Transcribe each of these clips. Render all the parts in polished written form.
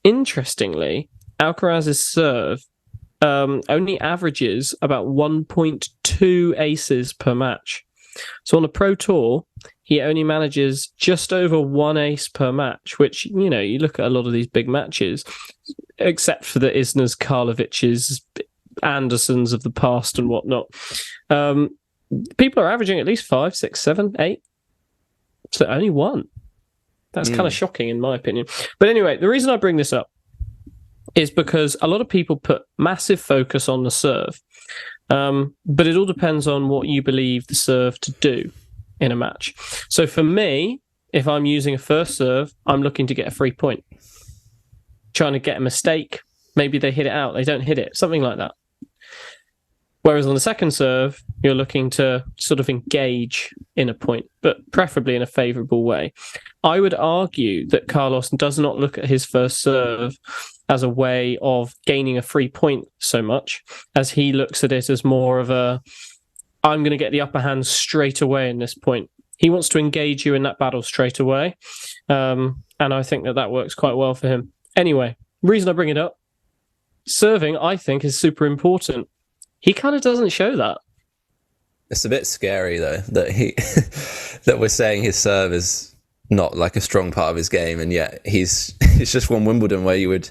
interestingly, Alcaraz's serve only averages about 1.2 aces per match. So on a pro tour, he only manages just over 1 ace per match, which, you know, you look at a lot of these big matches, except for the Isners, Karlovic's, Andersons of the past and whatnot. People are averaging at least 5, 6, 7, 8. So only 1. That's kind of shocking in my opinion. But anyway, the reason I bring this up is because a lot of people put massive focus on the serve. But it all depends on what you believe the serve to do in a match. So for me, if I'm using a first serve, I'm looking to get a free point. Trying to get a mistake. Maybe they hit it out, they don't hit it, something like that. Whereas on the second serve, you're looking to sort of engage in a point, but preferably in a favourable way. I would argue that Carlos does not look at his first serve as a way of gaining a free point so much, as he looks at it as more of a, I'm going to get the upper hand straight away in this point. He wants to engage you in that battle straight away. And I think that works quite well for him. Anyway, reason I bring it up, serving, I think, is super important. He kind of doesn't show that. It's a bit scary, though, that that we're saying his serve is not like a strong part of his game, and yet he's just won Wimbledon, where you would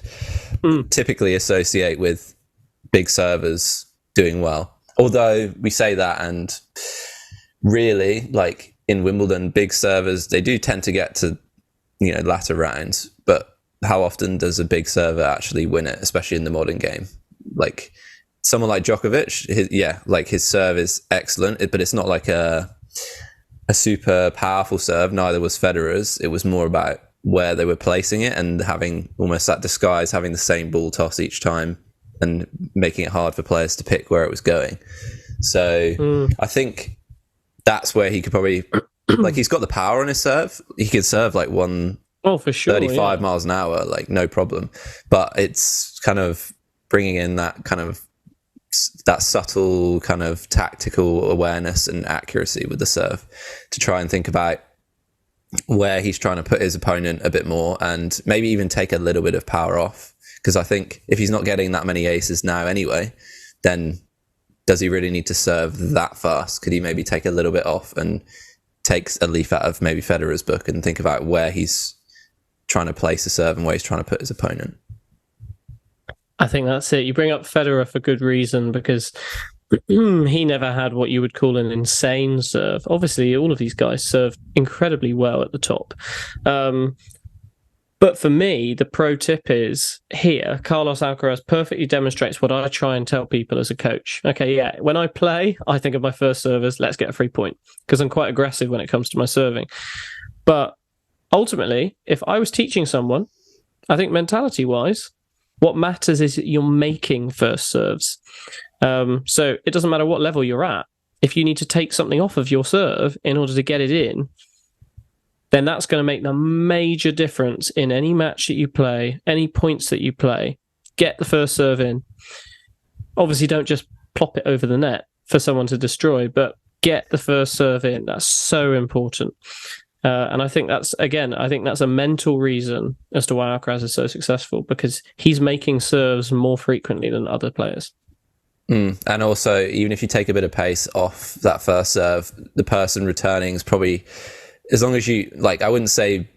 typically associate with big servers doing well. Although we say that, and really, like in Wimbledon, big servers, they do tend to get to, you know, latter rounds, but how often does a big server actually win it, especially in the modern game? Like someone like Djokovic, his serve is excellent, but it's not like a super powerful serve. Neither was Federer's. It was more about where they were placing it and having almost that disguise, having the same ball toss each time and making it hard for players to pick where it was going. So I think that's where he could probably, like, he's got the power on his serve. He could serve like for sure, 35 miles an hour, like no problem. But it's kind of bringing in that kind of that subtle kind of tactical awareness and accuracy with the serve to try and think about where he's trying to put his opponent a bit more and maybe even take a little bit of power off. Because I think if he's not getting that many aces now anyway, then does he really need to serve that fast? Could he maybe take a little bit off and take a leaf out of maybe Federer's book and think about where he's trying to place a serve and where he's trying to put his opponent? I think that's it. You bring up Federer for good reason, because he never had what you would call an insane serve. Obviously, all of these guys serve incredibly well at the top. But for me, the pro tip is here, Carlos Alcaraz perfectly demonstrates what I try and tell people as a coach. Okay, yeah, when I play, I think of my first serve as let's get a free point, because I'm quite aggressive when it comes to my serving. But ultimately, if I was teaching someone, I think mentality-wise, what matters is that you're making first serves. So it doesn't matter what level you're at. If you need to take something off of your serve in order to get it in, then that's going to make the major difference in any match that you play, any points that you play. Get the first serve in. Obviously, don't just plop it over the net for someone to destroy, but get the first serve in. That's so important. And I think that's a mental reason as to why Alcaraz is so successful, because he's making serves more frequently than other players. And also, even if you take a bit of pace off that first serve, the person returning is probably, as long as you, like, I wouldn't say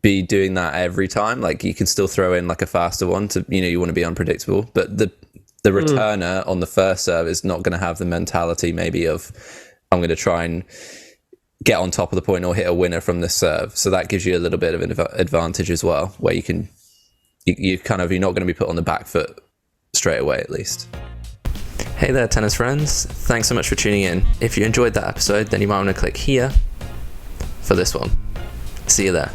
be doing that every time. Like, you can still throw in like a faster one to, you know, you want to be unpredictable. But the returner on the first serve is not going to have the mentality maybe of, I'm going to try and get on top of the point or hit a winner from this serve. So that gives you a little bit of an advantage as well, where you're not going to be put on the back foot straight away, at least. Hey there, tennis friends. Thanks so much for tuning in. If you enjoyed that episode, then you might want to click here for this one. See you there.